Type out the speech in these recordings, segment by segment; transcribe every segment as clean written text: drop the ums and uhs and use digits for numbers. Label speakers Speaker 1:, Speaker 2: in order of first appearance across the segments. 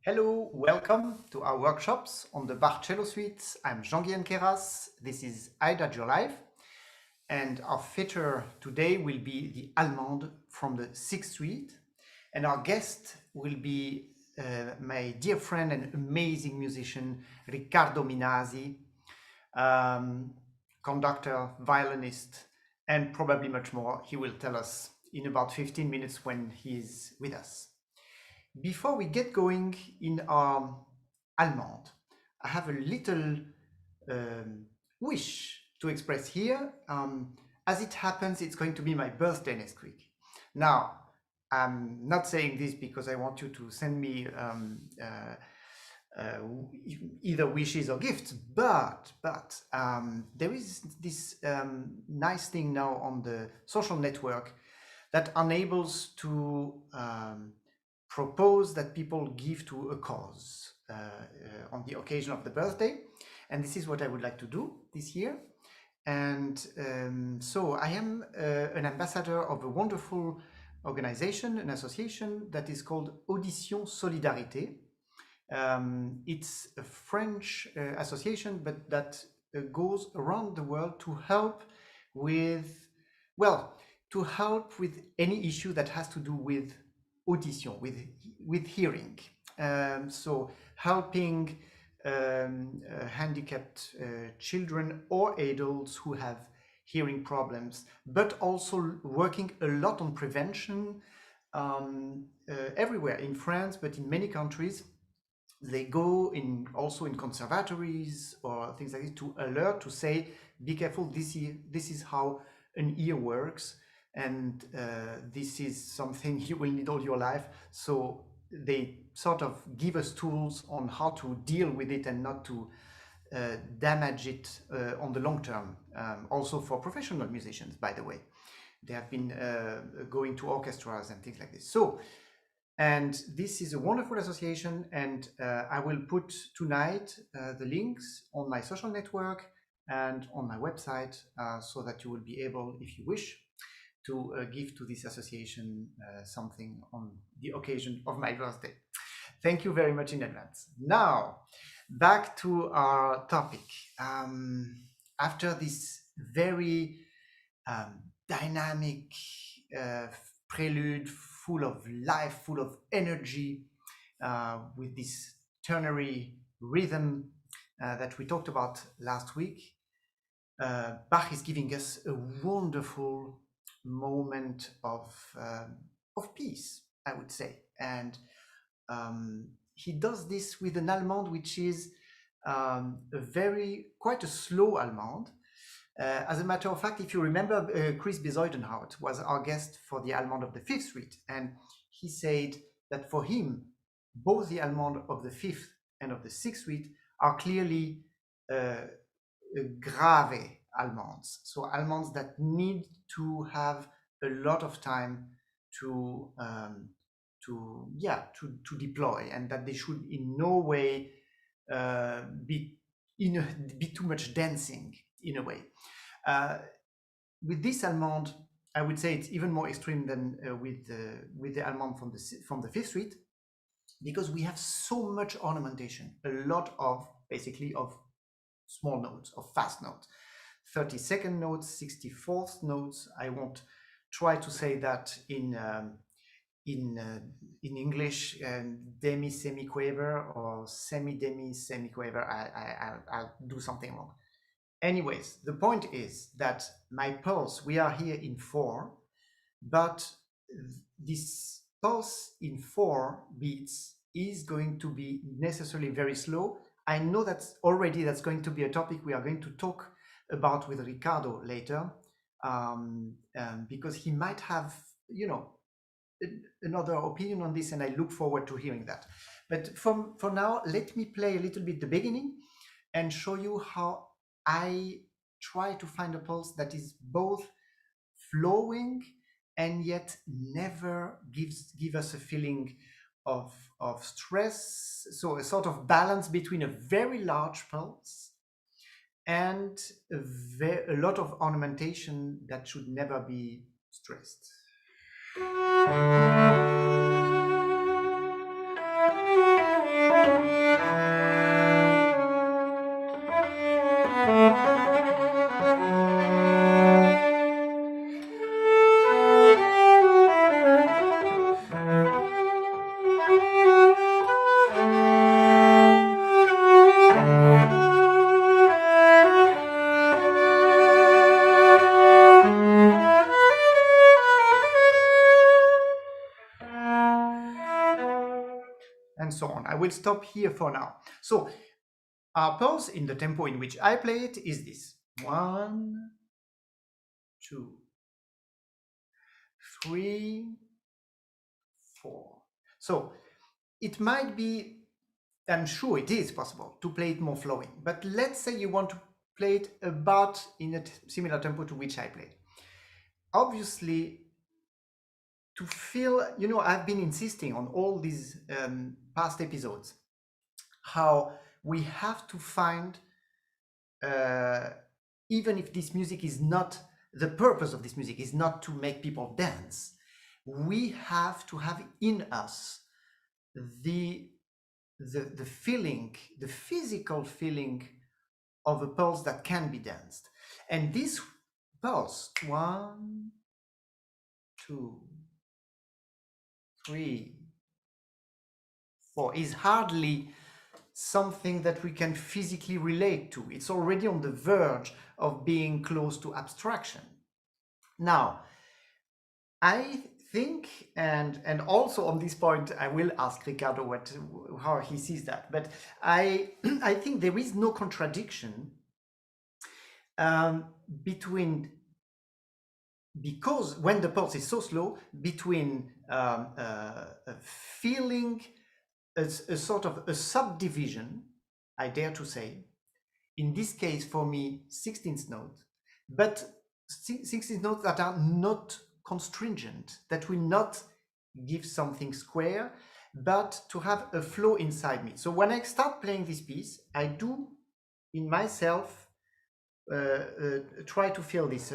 Speaker 1: Hello, welcome to our workshops on the Bach cello suite. I'm Jean-Guihen Queyras. This is Adagios Your Life. And our feature today will be the Allemande from the Sixth Suite. And our guest will be my dear friend and amazing musician, Riccardo Minasi, conductor, violinist, and probably much more. He will tell us in about 15 minutes when he is with us. Before we get going in our Allemande, I have a little wish to express here. As it happens, it's going to be my birthday next week. Now, I'm not saying this because I want you to send me either wishes or gifts, but there is this nice thing now on the social network that enables to propose that people give to a cause on the occasion of the birthday. And this is what I would like to do this year. And so I am an ambassador of a wonderful organization, an association that is called Audition Solidarité. It's a French association, but that goes around the world to help with, to help with any issue that has to do with audition, with hearing. So helping handicapped children or adults who have hearing problems, but also working a lot on prevention everywhere in France, but in many countries. They go also in conservatories or things like this to alert, to say, be careful, this is how an ear works, and this is something you will need all your life. So they sort of give us tools on how to deal with it and not to damage it on the long term. Also for professional musicians, by the way. They have been going to orchestras and things like this. So, and this is a wonderful association, and I will put tonight the links on my social network and on my website so that you will be able, if you wish, to give to this association something on the occasion of my birthday. Thank you very much in advance. Now, back to our topic. After this very dynamic prelude, full of life, full of energy, with this ternary rhythm that we talked about last week, Bach is giving us a wonderful moment of peace, I would say. And he does this with an Allemande, which is quite a slow Allemande. As a matter of fact, if you remember, Chris Bezuidenhout was our guest for the Allemande of the Fifth Suite, and he said that for him, both the Allemande of the Fifth and of the Sixth Suite are clearly grave Allemandes, so Allemandes that need to have a lot of time to deploy, and that they should in no way be too much dancing in a way. With this Allemande, I would say it's even more extreme than with the Allemande from the Fifth Suite, because we have so much ornamentation, a lot of basically of small notes, of fast notes, 32nd notes, 64th notes. I won't try to say that in English, demi semiquaver or semi-demi semiquaver. I'll do something wrong. Anyways, the point is that my pulse, we are here in 4, but this pulse in 4 beats is going to be necessarily very slow. I know that's going to be a topic we are going to talk about with Riccardo later, because he might have, another opinion on this, and I look forward to hearing that. But for now, let me play a little bit the beginning and show you how I try to find a pulse that is both flowing and yet never give us a feeling of stress. So a sort of balance between a very large pulse and a lot of ornamentation that should never be stressed. I will stop here for now. So our pulse in the tempo in which I play it is this: 1, 2, 3, 4. So it might be, I'm sure it is possible to play it more flowing, but let's say you want to play it about in a similar tempo to which I play. Obviously, to feel, you know, I've been insisting on all these past episodes how we have to find, even if this music is not, the purpose of this music is not to make people dance, we have to have in us the feeling, the physical feeling of a pulse that can be danced. And this pulse, 1, 2, 3, 4, is hardly something that we can physically relate to. It's already on the verge of being close to abstraction. Now, I think, and also on this point, I will ask Riccardo how he sees that. But I think there is no contradiction between, because when the pulse is so slow, between feeling a sort of a subdivision, I dare to say, in this case for me 16th notes, but 16th notes that are not constringent, that will not give something square, but to have a flow inside me. So when I start playing this piece, I do in myself try to feel this.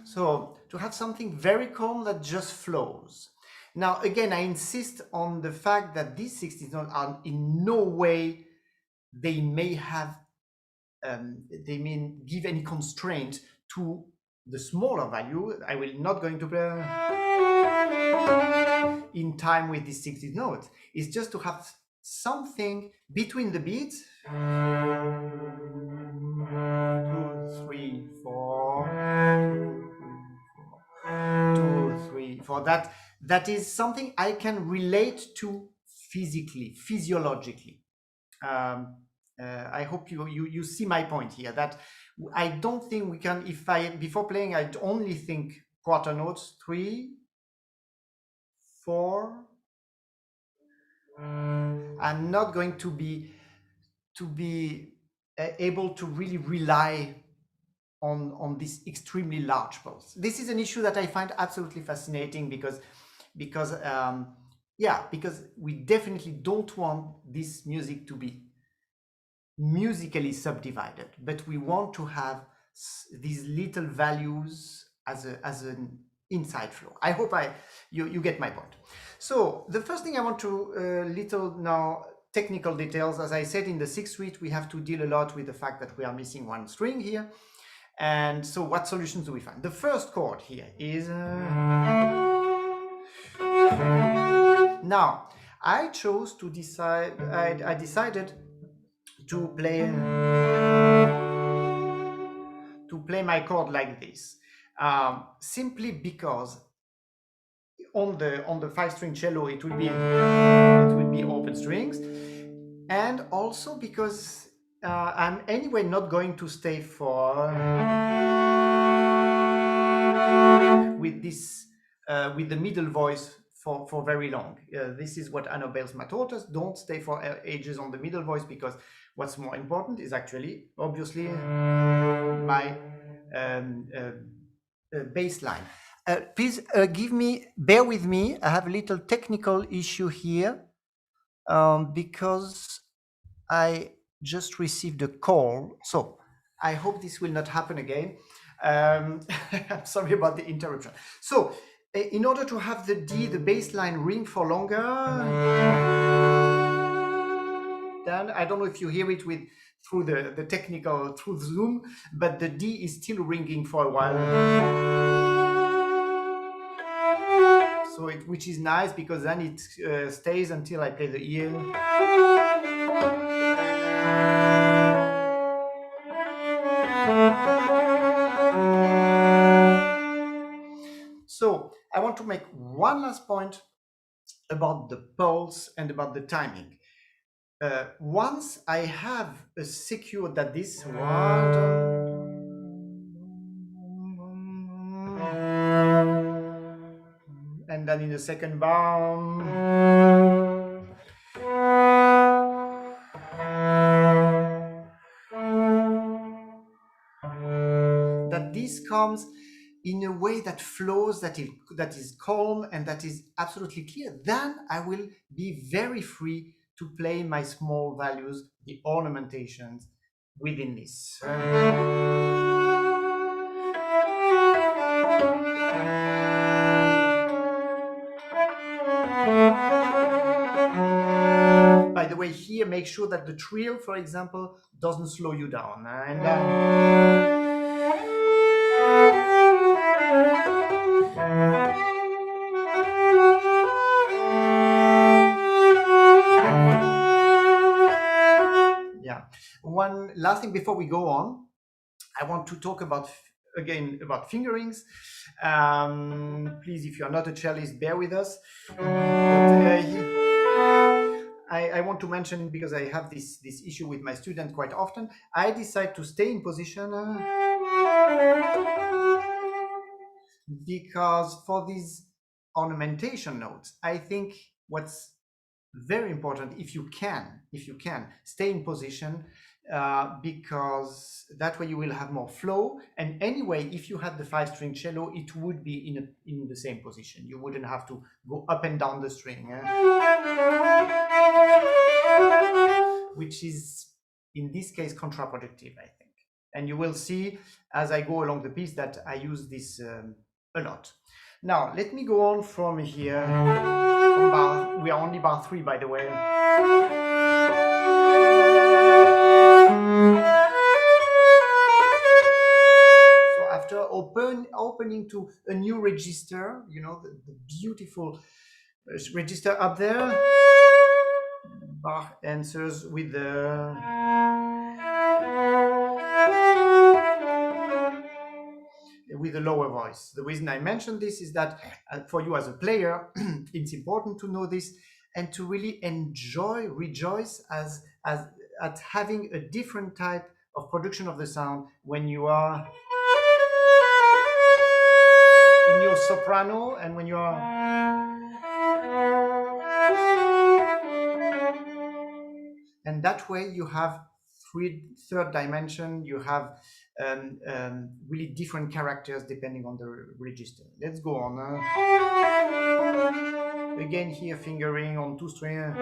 Speaker 1: So to have something very calm that just flows. Now, again, I insist on the fact that these 16th notes are in no way, they may have, they may give any constraint to the smaller value. I will not going to play in time with this 16th note. It's just to have something between the beats. 2, 3, 4. 2, 3, 4. That is something I can relate to physically, physiologically. I hope you see my point here, that I don't think we can, if I, before playing, I'd only think quarter notes, 3, 4. I'm not going to be able to really rely on this extremely large pulse. This is an issue that I find absolutely fascinating because we definitely don't want this music to be musically subdivided, but we want to have these little values as an inside flow. I hope you get my point. So the first thing I want to little now technical details. As I said, in the sixth suite we have to deal a lot with the fact that we are missing one string here. And so what solutions do we find? The first chord here is now I chose to decide, I decided to play my chord like this, simply because on the 5-string cello it will be open strings, and also because I'm anyway not going to stay for with this with the middle voice for very long. This is what Anno Bales taught us. Don't stay for ages on the middle voice, because what's more important is actually obviously my bass line. Please bear with me. I have a little technical issue here because I just received a call. So I hope this will not happen again. I'm sorry about the interruption. So in order to have the D, the bass line, ring for longer, then I don't know if you hear it through the technical, through Zoom, but the D is still ringing for a while. So which is nice because then it stays until I play the ear. So I want to make one last point about the pulse and about the timing. Once I have secured that this and then in the second bar, that this comes in a way that flows, that is calm and that is absolutely clear, then I will be very free to play my small values, the ornamentations within this. By the way, here make sure that the trill, for example, doesn't slow you down. Yeah. One last thing before we go on, I want to talk about again about fingerings. Please, if you are not a cellist, bear with us. I want to mention, because I have this issue with my student quite often, I decide to stay in position because for these ornamentation notes, I think what's very important, if you can stay in position, because that way you will have more flow. And anyway, if you had the 5-string cello, it would be in the same position. You wouldn't have to go up and down the string, which is in this case counterproductive, I think. And you will see as I go along the piece that I use this a lot. Now let me go on from here. We are only bar 3, by the way. So after opening to a new register, you know, the beautiful register up there, Bach answers with the lower voice. The reason I mention this is that for you as a player, it's important to know this and to really rejoice at having a different type of production of the sound when you are in your soprano and when you are and that way you have third dimension, you have really different characters depending on the register. Let's go on. Again here fingering on 2-string.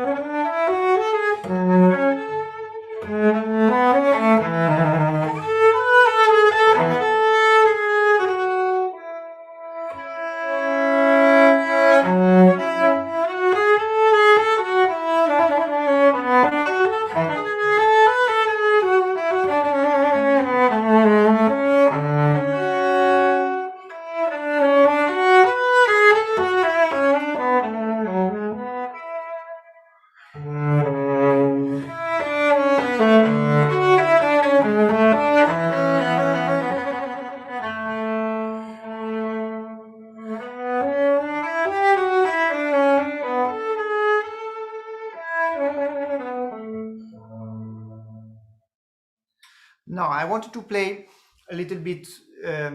Speaker 1: Now I wanted to play a little bit a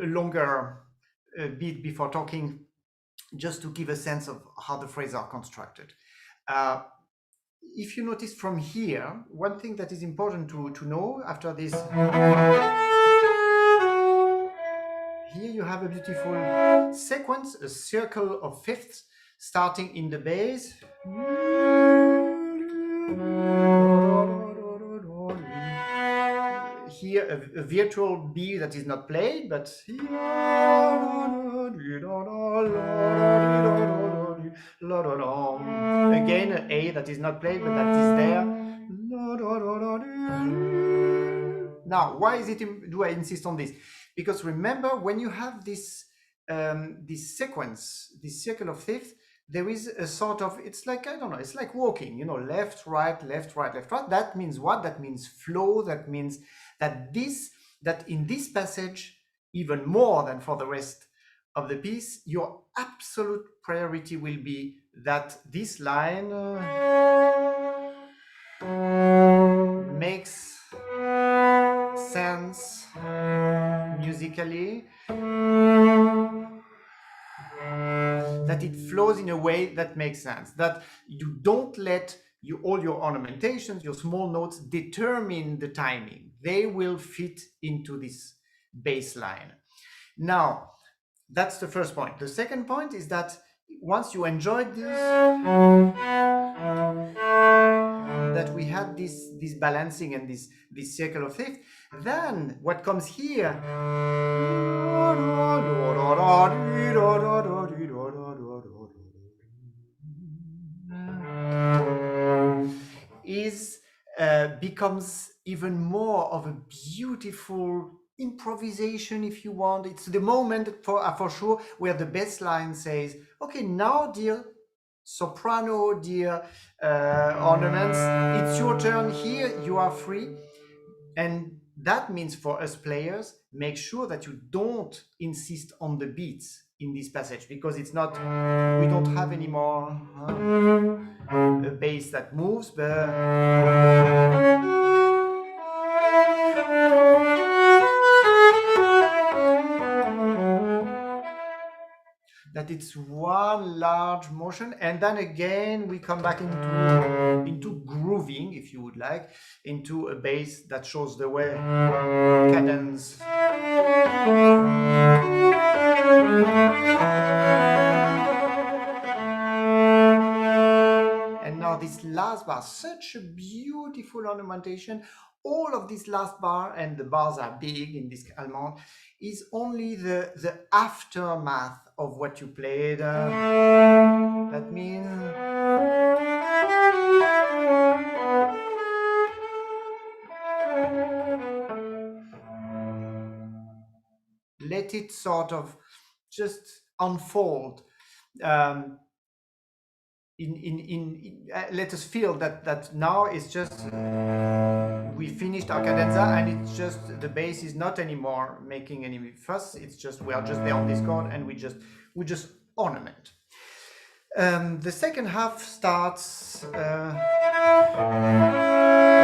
Speaker 1: longer beat before talking, just to give a sense of how the phrases are constructed. If you notice from here, one thing that is important to know after this, here you have a beautiful sequence, a circle of fifths starting in the bass. Here a virtual B that is not played, but again an A that is not played, but that is there. Now, why is it do I insist on this? Because remember, when you have this this sequence, this circle of fifth, there is a sort of, it's like, I don't know, it's like walking, you know, left, right, left, right, left, right. That means what? That means flow. That means that in this passage, even more than for the rest of the piece, your absolute priority will be that this line makes sense musically, that it flows in a way that makes sense, that you don't let all your ornamentations, your small notes determine the timing. They will fit into this bass line. Now, that's the first point. The second point is that once you enjoyed this, that we had this balancing and this circle of fifth, then what comes here is becomes even more of a beautiful improvisation, if you want. It's the moment for sure where the bass line says, okay, now dear soprano, dear ornaments, it's your turn here, you are free. And that means for us players, make sure that you don't insist on the beats in this passage, because it's not, we don't have anymore a bass that moves, but that it's one large motion, and then again we come back into grooving, if you would like, into a bass that shows the way, cadence. And now this last bar, such a beautiful ornamentation. All of this last bar, and the bars are big in this Allemande, is only the aftermath of what you played. That means let it sort of just unfold. Let us feel that now it's just we finished our cadenza, and it's just the bass is not anymore making any fuss. It's just we are just there on this chord, and we just ornament. The second half starts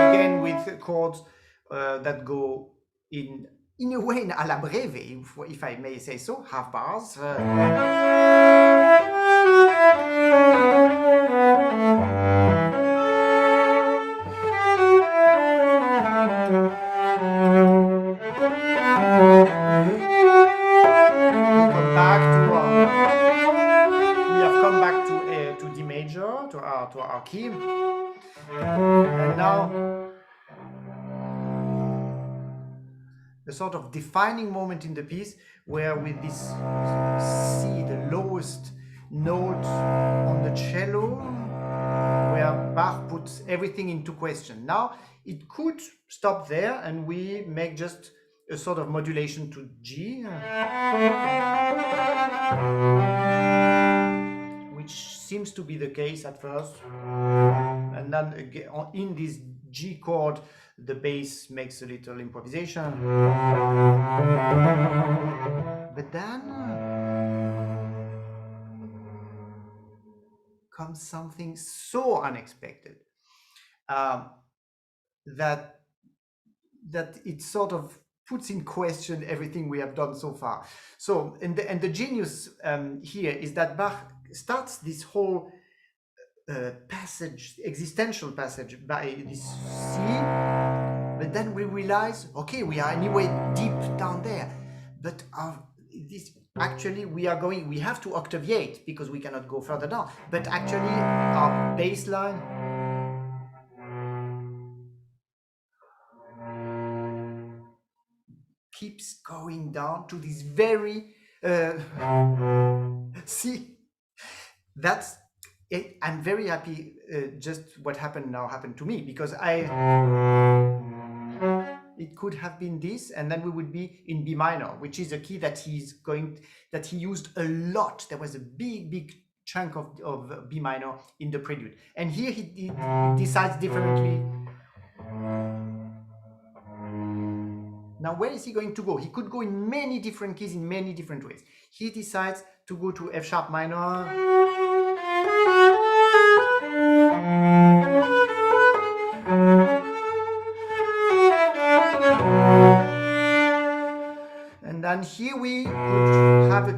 Speaker 1: again with chords that go in a way in alla breve, if I may say so, half bars. To our key, and now a sort of defining moment in the piece where with this C, the lowest note on the cello, where Bach puts everything into question. Now it could stop there and we make just a sort of modulation to G, which seems to be the case at first, and then again, in this G chord the bass makes a little improvisation, but then comes something so unexpected that it sort of puts in question everything we have done so far. So, and the genius here is that Bach starts this whole passage, existential passage, by this C, but then we realize, okay, we are anyway deep down there, but this actually we have to octaviate because we cannot go further down, but actually our bass line keeps going down to this very see, that's it. I'm very happy just what happened to me, because it could have been this, and then we would be in B minor, which is a key that he used a lot. There was a big chunk of B minor in the prelude, and here he decides differently. Now, where is he going to go? He could go in many different keys in many different ways. He decides to go to F sharp minor. And then here we could have a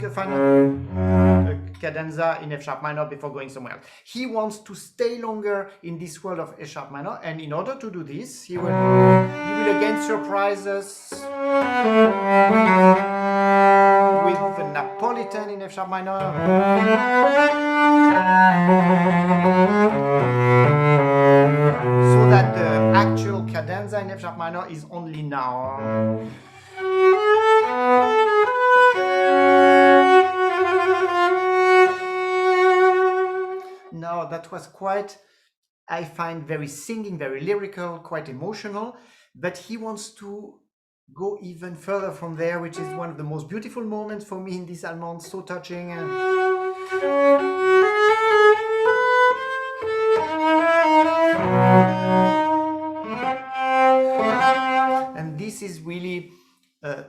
Speaker 1: cadenza in F sharp minor before going somewhere else. He wants to stay longer in this world of F sharp minor, and in order to do this, he will again surprise us with the Napolitan in F sharp minor. So that the actual cadenza in F sharp minor is only now. Now that was quite, I find, very singing, very lyrical, quite emotional, but he wants to go even further from there, which is one of the most beautiful moments for me in this Allemande, so touching. And this is really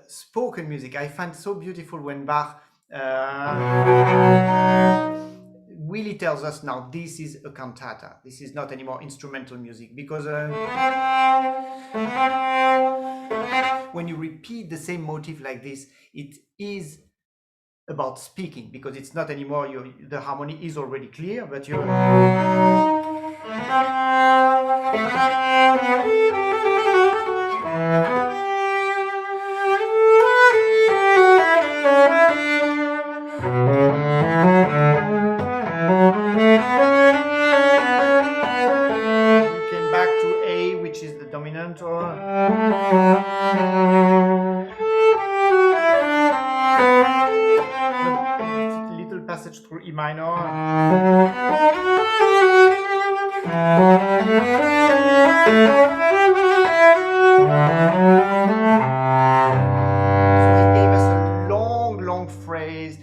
Speaker 1: spoken music. I find so beautiful when Bach really tells us now this is a cantata. This is not anymore instrumental music, because when you repeat the same motif like this, it is about speaking, because it's not anymore the harmony is already clear, but you're little passage through E minor. So he gave us a long phrase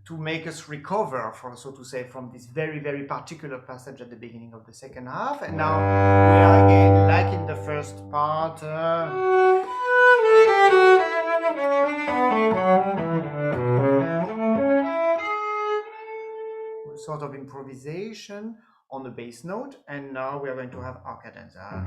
Speaker 1: to make us recover, so to say, from this very particular passage at the beginning of the second half. And now we are again, like in the first part, sort of improvisation on the bass note, and now we are going to have our cadenza.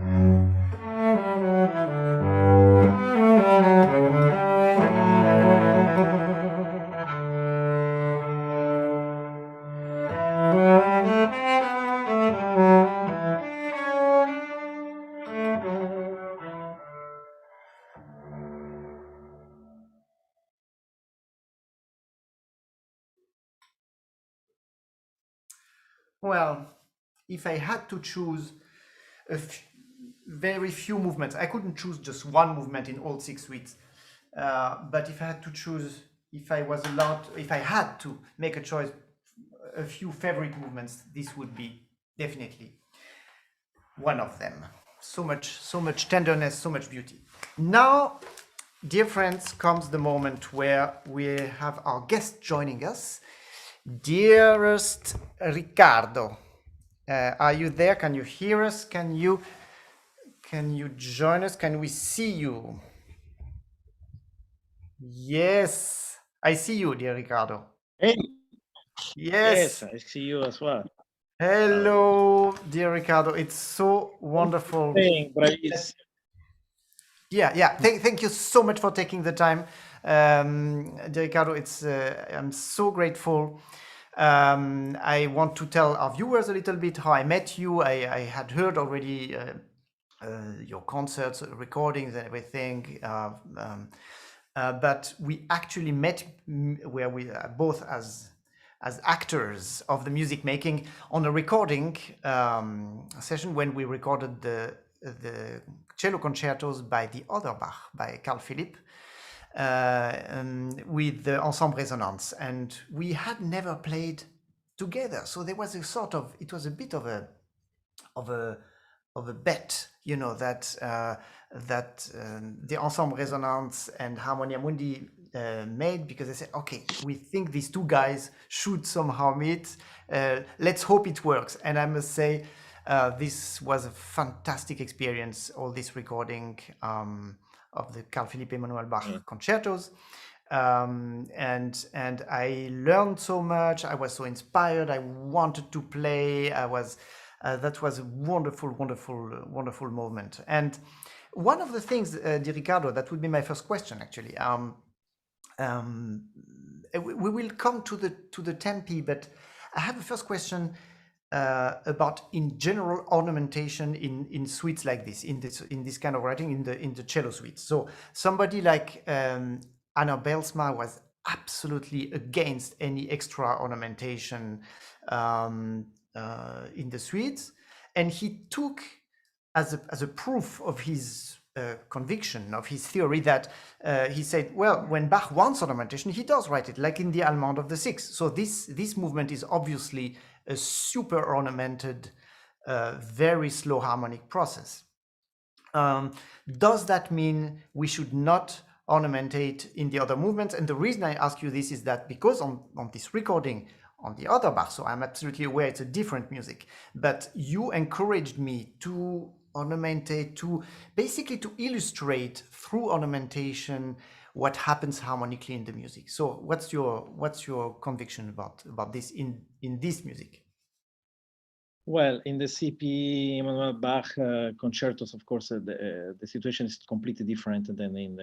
Speaker 1: Well, if I had to choose very few movements, I couldn't choose just one movement in all 6 suites. But if I had to choose, if I had to make a choice, a few favorite movements, this would be definitely one of them. So much tenderness, so much beauty. Now, dear friends, comes the moment where we have our guest joining us. Dearest Riccardo, are you there? Can you hear us? Can you join us? Can we see you? Yes, I see you, dear Riccardo.
Speaker 2: Hey.
Speaker 1: Yes,
Speaker 2: I see you as well.
Speaker 1: Hello, dear Riccardo. It's so wonderful. Yeah. Thank you so much for taking the time, dear Riccardo. I'm so grateful. I want to tell our viewers a little bit how I met you. I had heard already your concerts, recordings, and everything. But we actually met where we are both as actors of the music making on a recording session when we recorded the cello concertos by the other Bach, by Carl Philipp, with the Ensemble Resonance, and we had never played together. So there was it was a bit of a bet, you know, that the Ensemble Resonance and Harmonia Mundi made, because they said, okay, we think these two guys should somehow meet. Let's hope it works. And I must say, this was a fantastic experience, all this recording of the Carl Philipp Emanuel Bach concertos. And I learned so much. I was so inspired. I wanted to play. That was a wonderful, wonderful, wonderful moment. And one of the things, Di Riccardo, that would be my first question, actually. We will come to the tempi, but I have a first question about, in general, ornamentation in suites like this, in this kind of writing, in the cello suites. So somebody like Anna Belsma was absolutely against any extra ornamentation in the suites, and he took as a proof of his conviction, of his theory, that he said, well, when Bach wants ornamentation, he does write it, like in the Allemande of the Sixth. So this movement is obviously a super ornamented, very slow harmonic process. Does that mean we should not ornamentate in the other movements? And the reason I ask you this is that because on this recording, on the other Bach, so I'm absolutely aware it's a different music, but you encouraged me to ornamentate, to basically to illustrate through ornamentation what happens harmonically in the music. So what's your conviction about this in this music?
Speaker 2: Well, in the CP Emanuel Bach concertos, of course, the situation is completely different than in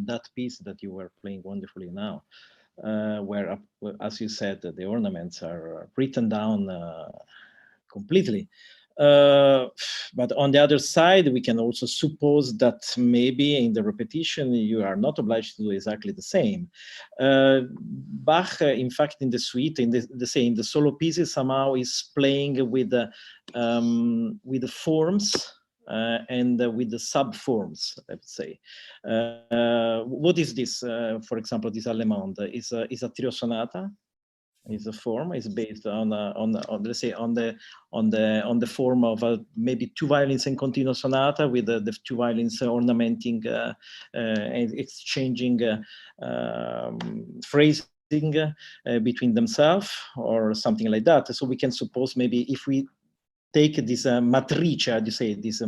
Speaker 2: that piece that you were playing wonderfully now, where, as you said, the ornaments are written down completely. But on the other side, we can also suppose that maybe in the repetition, you are not obliged to do exactly the same. Bach, in fact, in the suite, in the solo pieces, somehow is playing with the forms and with the sub-forms, let's say. What is this? For example, this Allemande is a trio sonata. Is a form. Is based on let's say on the form of maybe two violins in continuo sonata, with the two violins ornamenting and exchanging phrasing between themselves or something like that. So we can suppose, maybe if we take this matrice, how do you say, this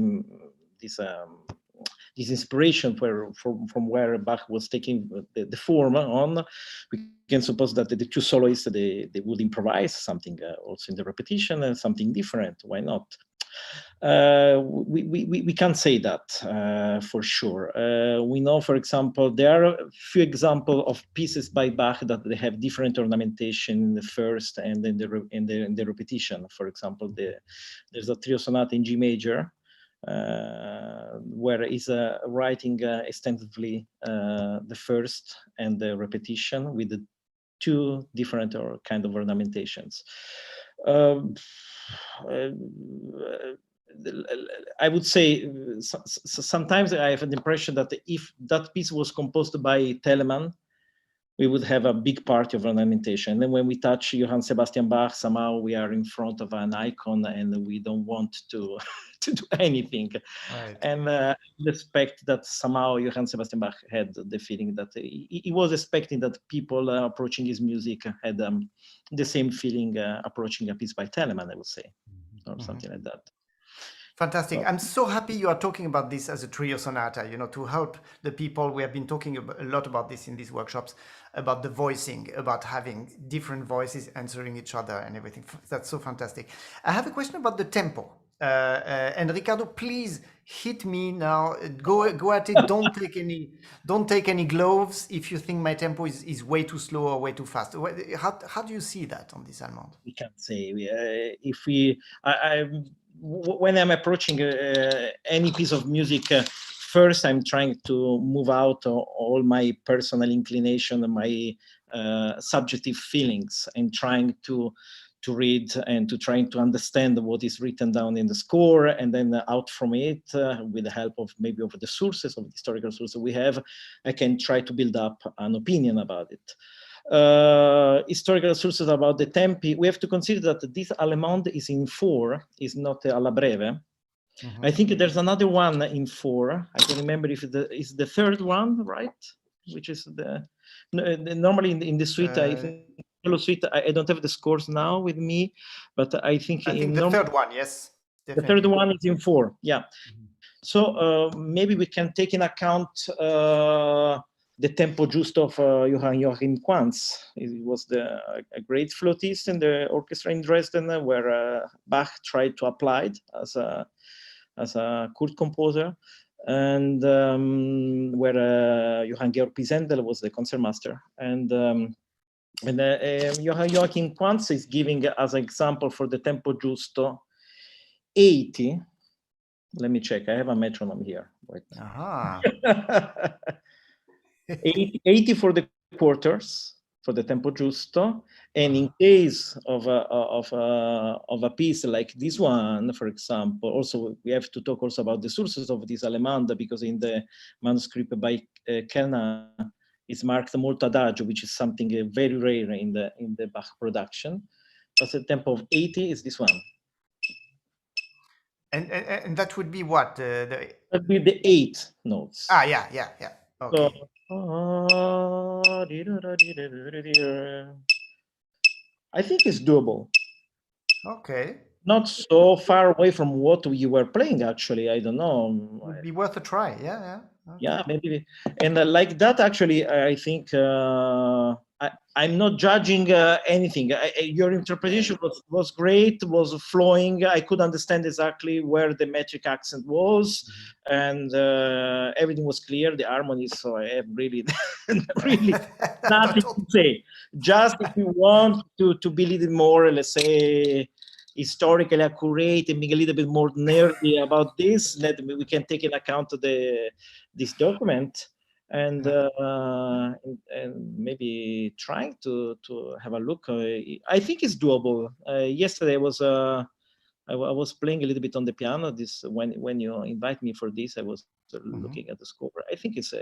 Speaker 2: inspiration from where Bach was taking the form on, we can suppose that the two soloists, they would improvise something also in the repetition, and something different. Why not? We can't say that for sure. We know, for example, there are a few examples of pieces by Bach that they have different ornamentation in the first and in the repetition. For example, there's a trio sonata in G major, where he's writing extensively the first and the repetition with the two different kind of ornamentations. I would say sometimes I have an impression that if that piece was composed by Telemann, we would have a big party of ornamentation. And then when we touch Johann Sebastian Bach, somehow we are in front of an icon and we don't want to to do anything. Right. And I expect that somehow Johann Sebastian Bach had the feeling that he was expecting that people approaching his music had the same feeling approaching a piece by Telemann, I would say, or something like that.
Speaker 1: Fantastic. I'm so happy you are talking about this as a trio sonata, you know, to help the people. We have been talking a lot about this in these workshops, about the voicing, about having different voices answering each other and everything. That's so fantastic. I have a question about the tempo. And Riccardo, please hit me now. Go at it. Don't take any gloves if you think my tempo is way too slow or way too fast. How do you see that on this Allemande?
Speaker 2: We can't say. When I'm approaching any piece of music, first I'm trying to move out all my personal inclination and my subjective feelings, and trying to read and to trying to understand what is written down in the score, and then out from it, with the help of maybe of the sources, of the historical sources we have, I can try to build up an opinion about it. Historical sources about the tempi, we have to consider that this Allemande is in 4, is not alla breve. I think there's another one in 4. I don't remember if it's the third one, right? Which is normally in the suite. I think Cello suite. I don't have the scores now with me, but I think
Speaker 1: the third one, yes,
Speaker 2: the
Speaker 1: definitely.
Speaker 2: third one is in 4. Yeah. So maybe we can take in account the tempo giusto of Jean-Guihen Queyras. He was a great flautist in the orchestra in Dresden, where Bach tried to apply it as a court composer, and where Johann Georg Pisendel was the concertmaster. And Jean-Guihen Queyras is giving as an example for the tempo giusto 80. Let me check. I have a metronome here. Right now. 80 for the quarters, for the tempo giusto, and in case of a piece like this one, for example, also we have to talk also about the sources of this Allemande, because in the manuscript by Kellner is marked molto adagio, which is something very rare in the Bach production. But the tempo of 80 is this one.
Speaker 1: And that would be what?
Speaker 2: That would be the 8 notes.
Speaker 1: Yeah. Okay.
Speaker 2: So, I think it's doable.
Speaker 1: Okay.
Speaker 2: Not so far away from what you were playing, actually. I don't know.
Speaker 1: Would be worth a try. Yeah.
Speaker 2: Okay. Yeah, maybe. And like that, actually, I think I'm not judging anything. Your interpretation was great, was flowing. I could understand exactly where the metric accent was, and everything was clear, the harmonies. So I have really, really nothing to say. Just if you want to be a little more, let's say, historically accurate and being a little bit more nerdy about this, that we can take into account this document, and maybe trying to have a look. I think it's doable. Yesterday I was playing a little bit on the piano. This when you invite me for this, I was looking at the score. I think it's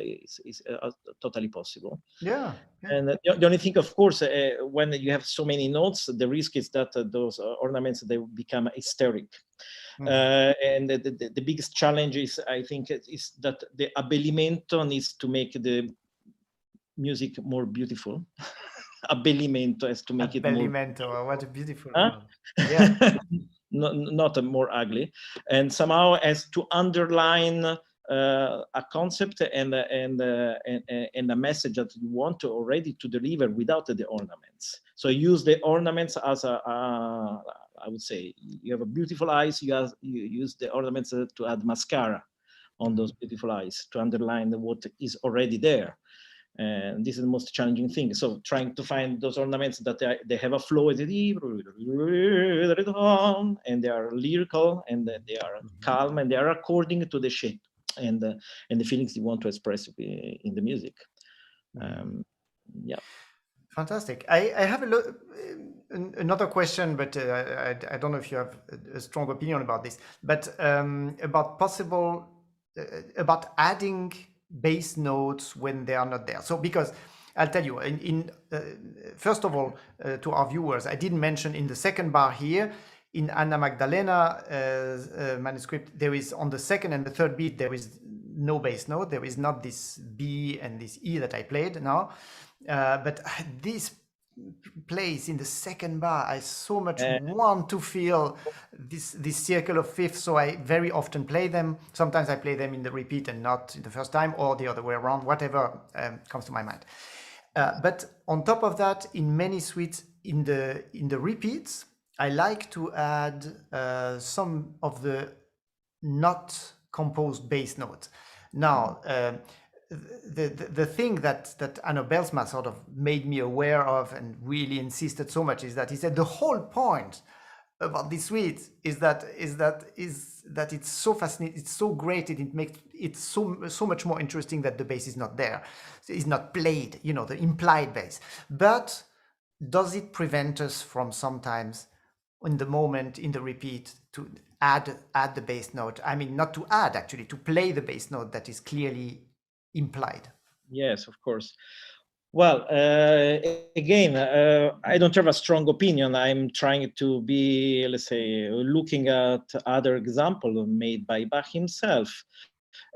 Speaker 2: totally possible.
Speaker 1: Yeah.
Speaker 2: And the only thing, of course, when you have so many notes, the risk is that those ornaments, they will become hysteric. And the biggest challenge is, I think, is that the abbellimento needs to make the music more beautiful. Abbellimento has to make it more.
Speaker 1: Abbellimento, what a beautiful word. Yeah.
Speaker 2: Not more ugly, and somehow has to underline a concept and a message that you want to already to deliver without the ornaments. So use the ornaments as I would say, you have a beautiful eyes, you use the ornaments to add mascara on those beautiful eyes to underline what is already there. And this is the most challenging thing. So trying to find those ornaments that they have a flow, and they are lyrical, and they are calm, and they are according to the shape and the feelings you want to express in the music. Yeah.
Speaker 1: Fantastic. I have another question, but I don't know if you have a strong opinion about this, but about adding bass notes when they are not there. So because I'll tell you, first of all, to our viewers, I didn't mention in the second bar here, in Anna Magdalena's manuscript, there is on the second and the third beat, there is no bass note. There is not this B and this E that I played now. But this place in the second bar, I so much want to feel this circle of fifths, so I very often play them. Sometimes I play them in the repeat and not the first time, or the other way around, whatever comes to my mind. But on top of that, in many suites, in the repeats, I like to add some of the not composed bass notes. Now, the thing that Anno Belsma sort of made me aware of and really insisted so much is that he said the whole point about this suite is that it's so fascinating, it's so great, it makes it so much more interesting that the bass is not there, is not played, the implied bass. But does it prevent us from sometimes, in the moment, in the repeat, to add the bass note? I mean, not to add, actually, to play the bass note that is clearly implied.
Speaker 2: Yes, of course. Well, again, I don't have a strong opinion. I'm trying to be, let's say, looking at other examples made by Bach himself.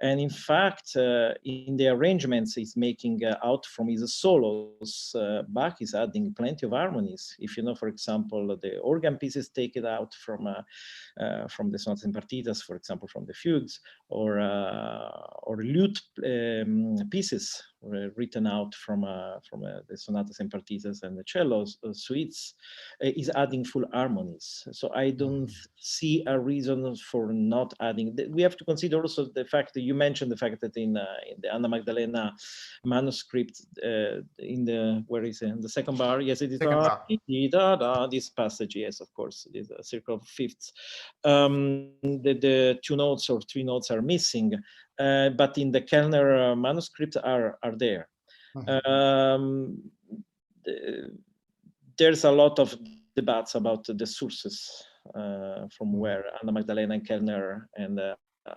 Speaker 2: And in fact, in the arrangements he's making out from his solos, Bach is adding plenty of harmonies. If you know, for example, the organ pieces taken out from the sonatas and partitas, for example, from the fugues, or lute pieces written out from the sonatas and partitas and the cello suites, is adding full harmonies. So I don't see a reason for not adding. We have to consider also the fact that you mentioned the fact that in the Anna Magdalena manuscript, in the, where is it? In the second bar, yes, it is this passage, yes, of course, it is a circle of fifths. The two notes or three notes are missing, but in the Kellner manuscript are there. There's a lot of debates about the sources from where Anna Magdalena and Kellner and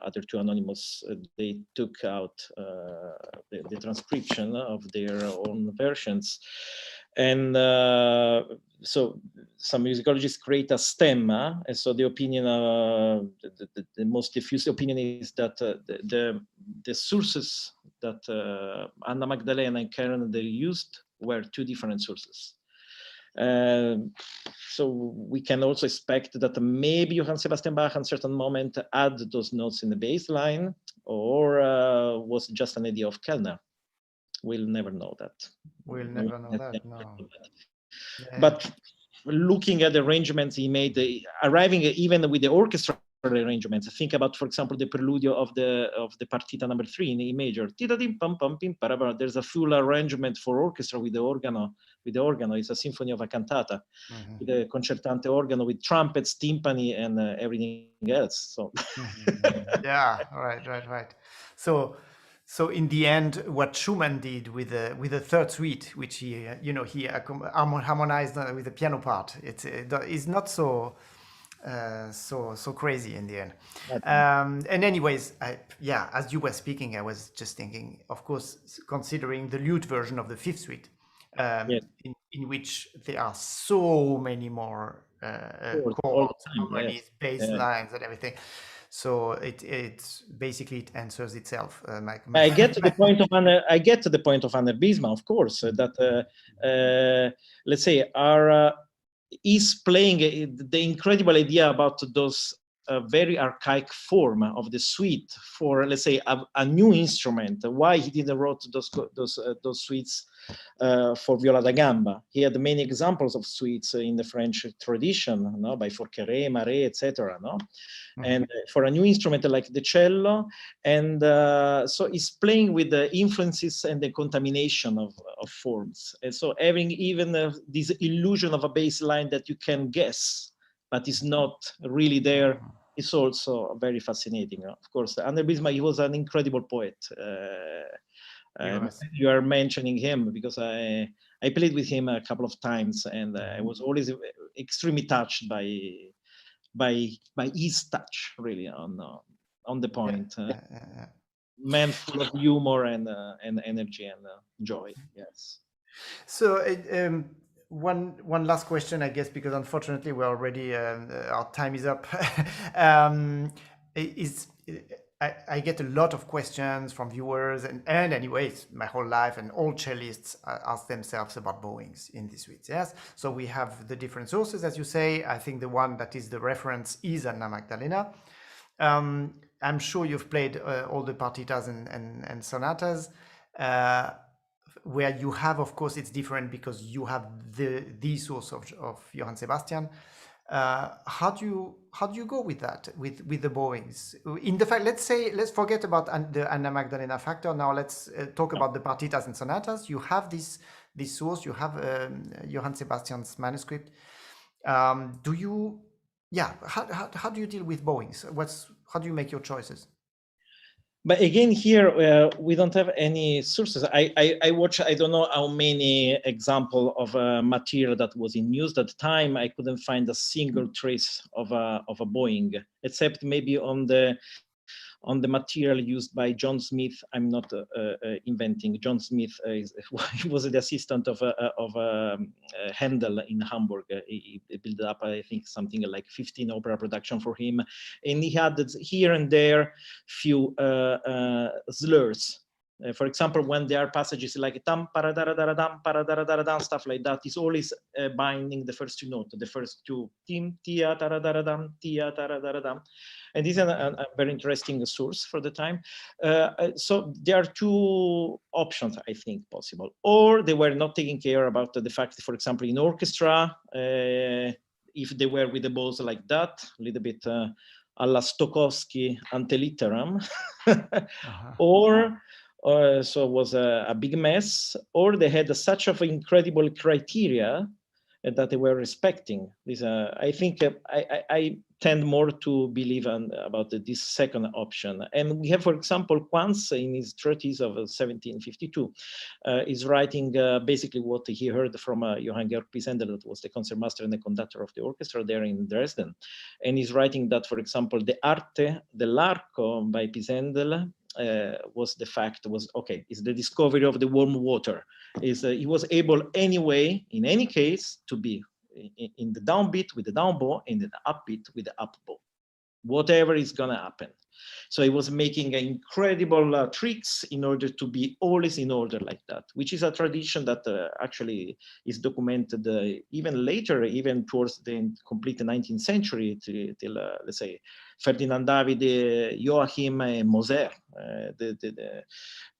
Speaker 2: other two anonymous, they took out the transcription of their own versions. And so some musicologists create a stemma, and so the opinion, the most diffuse opinion is that the sources that Anna Magdalena and Kellner they used were two different sources. So we can also expect that maybe Johann Sebastian Bach at a certain moment add those notes in the bass line, or was just an idea of Kellner. We'll never know that.
Speaker 1: We'll never know that, no.
Speaker 2: But looking at the arrangements he made, arriving even with the orchestral arrangements, think about, for example, the preludio of the partita number 3 in E major. There's a full arrangement for orchestra with the organo. It's a symphony of a cantata, with a concertante organo with trumpets, timpani, and everything else. So
Speaker 1: yeah, right. So in the end, what Schumann did with the third suite, which he harmonized with the piano part, it is not so crazy in the end. And anyways, as you were speaking, I was just thinking, of course, considering the lute version of the fifth suite,
Speaker 2: yes.
Speaker 1: in which there are so many more chords, harmonies, bass lines, and everything. So it basically it answers itself.
Speaker 2: I get to the point of Anna Bisma, of course, that let's say is playing the incredible idea about those very archaic form of the suite for, let's say, a new instrument. Why he didn't wrote those suites for viola da gamba. He had many examples of suites in the French tradition, no, by Forqueray, Marais, etc. No, and for a new instrument like the cello, and so he's playing with the influences and the contamination of forms, and so having even this illusion of a bass line that you can guess, but is not really there. It's also very fascinating. Of course, Anna Bisma, he was an incredible poet. You are mentioning him because I played with him a couple of times, and I was always extremely touched by his touch, really on the point. Man full of humor and energy and joy. Yes.
Speaker 1: So one last question, I guess, because unfortunately we're already our time is up. I get a lot of questions from viewers, and anyways, my whole life, and all cellists ask themselves about bowings in the suites. Yes, so we have the different sources, as you say. I think the one that is the reference is Anna Magdalena. I'm sure you've played all the partitas and sonatas, where you have, of course, it's different because you have the source of Johann Sebastian. How do you go with that, with the bowings? In the fact, let's forget about the Anna Magdalena factor. Now let's talk about the partitas and sonatas. You have this source. You have Johann Sebastian's manuscript. How do you deal with bowings? How do you make your choices?
Speaker 2: But again, here we don't have any sources. I watch, I don't know how many example of material that was in use at the time. I couldn't find a single trace of a bowing, except maybe on on the material used by John Smith. I'm not inventing. John Smith he was the assistant of Handel in Hamburg. He built up, I think, something like 15 opera production for him, and he had here and there few slurs. For example, when there are passages like tam paradararadam paradararadam, stuff like that, is always binding the first two notes, the first two tim tia taradaradam tia taradaradam, and this is a very interesting source for the time. So there are two options, I think, possible, or they were not taking care about the fact that, for example, in orchestra, if they were with the bows like that, a little bit alla Stokowski ante litteram, or so it was a big mess, or they had such of incredible criteria that they were respecting. This, I think I tend more to believe about this second option. And we have, for example, Quantz in his treatise of 1752 is writing basically what he heard from Johann Georg Pisendel, that was the concertmaster and the conductor of the orchestra there in Dresden. And he's writing that, for example, the Arte dell'Arco by Pisendel was the fact was, okay, is the discovery of the warm water. Is he was able anyway, in any case, to be in the downbeat with the down bow and in the upbeat with the up bow, whatever is gonna happen. So he was making incredible tricks in order to be always in order like that, which is a tradition that actually is documented even later, even towards the complete 19th century, till let's say Ferdinand Davide, Joachim, and Moser.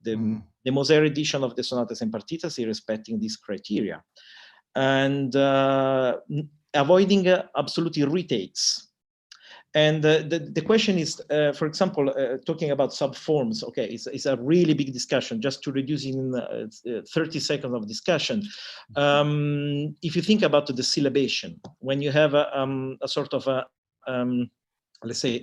Speaker 2: The Moser edition of the Sonatas and Partitas is respecting this criteria, and avoiding absolutely retakes. And the question is, for example, talking about subforms, okay, it's a really big discussion. Just to reduce in 30 seconds of discussion, if you think about the syllabation, when you have a sort of a, let's say,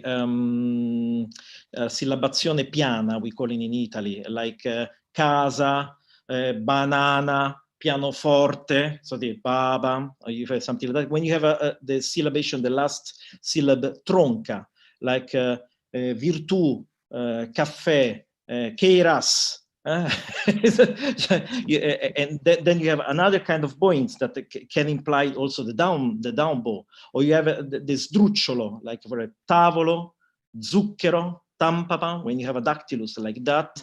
Speaker 2: syllabazione piana, we call it in Italy, like casa, banana, pianoforte, so the baba, or you have something like that. When you have the syllabation, the last syllable tronca, like virtù, caffè, Queyras, and then you have another kind of bowings that can imply also the down bow, or you have the sdrucciolo, like for a tavolo, zucchero, tampapa, when you have a dactylus like that,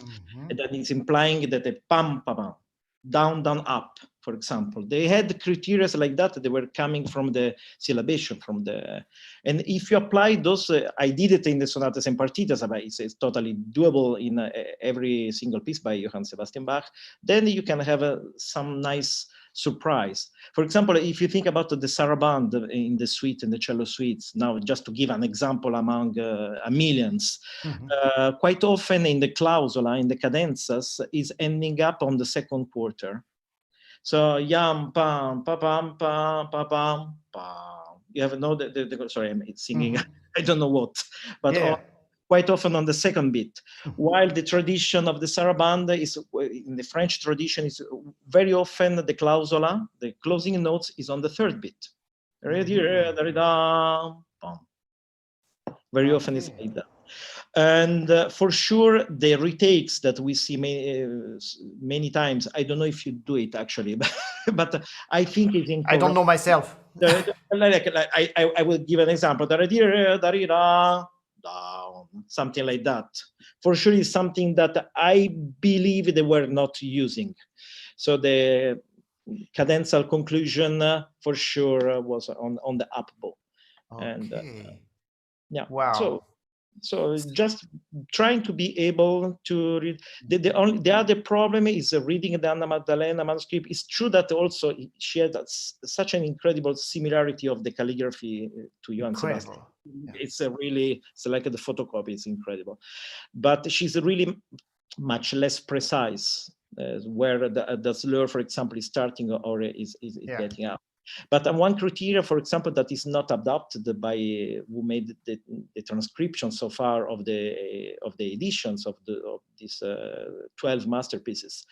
Speaker 2: that is implying that the pampapa, down, down, up, for example. They had criteria like that. They were coming from the syllabation, from the, and if you apply those, I did it in the sonatas and partitas, but it's totally doable in every single piece by Johann Sebastian Bach, then you can have some nice surprise. For example, if you think about the sarabande in the suite and the cello suites, now just to give an example among millions, quite often in the clausola, in the cadenzas, is ending up on the second quarter. So yam pam pa pam pam pa pam pam. You have no sorry, I'm singing. I don't know what, but quite often on the second beat. While the tradition of the sarabande is, in the French tradition, is very often the clausola, the closing notes, is on the third beat. Very often it's like that. And for sure, the retakes that we see many times, I don't know if you do it actually, but I think it's incorrect.
Speaker 1: I don't know myself.
Speaker 2: I will give an example. Something like that. For sure, is something that I believe they were not using. So the cadential conclusion for sure was on the up bow.
Speaker 1: Okay.
Speaker 2: And yeah.
Speaker 1: Wow.
Speaker 2: So just trying to be able to read. The other problem is reading the Anna Maddalena manuscript. It's true that also she had such an incredible similarity of the calligraphy to Johann Sebastian. Yeah. It's like the photocopy. It's incredible, but she's really much less precise. Where the slur, for example, is starting or is getting out. But one criteria, for example, that is not adopted by who made the transcription so far of the editions of these 12 masterpieces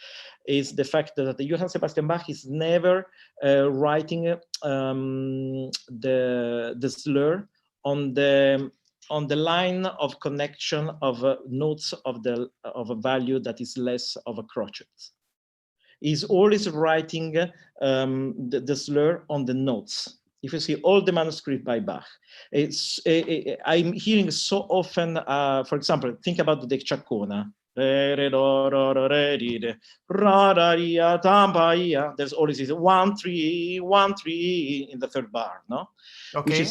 Speaker 2: is the fact that Johann Sebastian Bach is never writing the slur on the on the line of connection of notes of a value that is less of a crotchet. He's always writing the slur on the notes. If you see all the manuscript by Bach, I'm hearing so often, for example, think about the Ciaccona. There's always this 1 3 1 3 in the third bar, no?
Speaker 1: Okay.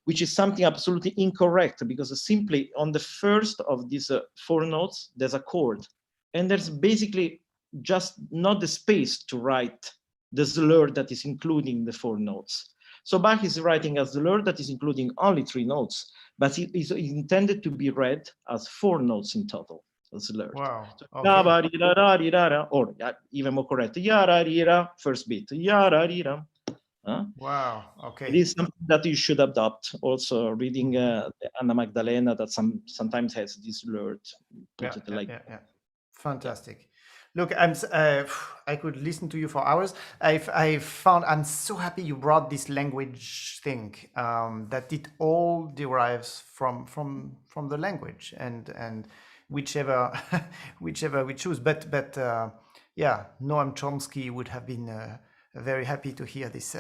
Speaker 2: Which is something absolutely incorrect, because simply on the first of these 4 notes there's a chord, and there's basically just not the space to write the slur that is including the 4 notes. So Bach is writing a slur that is including only 3 notes, but it is intended to be read as 4 notes in total. Slurred.
Speaker 1: Wow.
Speaker 2: So,
Speaker 1: Okay.
Speaker 2: or even more correct, first beat.
Speaker 1: Wow. Okay.
Speaker 2: It is something that you should adopt. Also, reading Anna Magdalena, that sometimes has this slurred.
Speaker 1: Yeah. Fantastic. Look, I could listen to you for hours. I'm so happy you brought this language thing, that it all derives from the language, and whichever whichever we choose. But yeah, Noam Chomsky would have been very happy to hear this.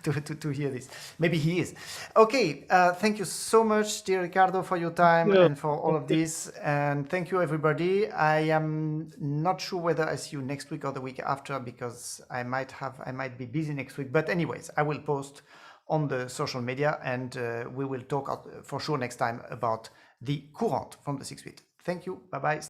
Speaker 1: to hear this. Maybe he is. Okay. Thank you so much, dear Riccardo, for your time and for all of this. And thank you, everybody. I am not sure whether I see you next week or the week after, because I might be busy next week. But anyways, I will post on the social media, and we will talk for sure next time about the courant from the 6th beat. Thank you. Bye bye.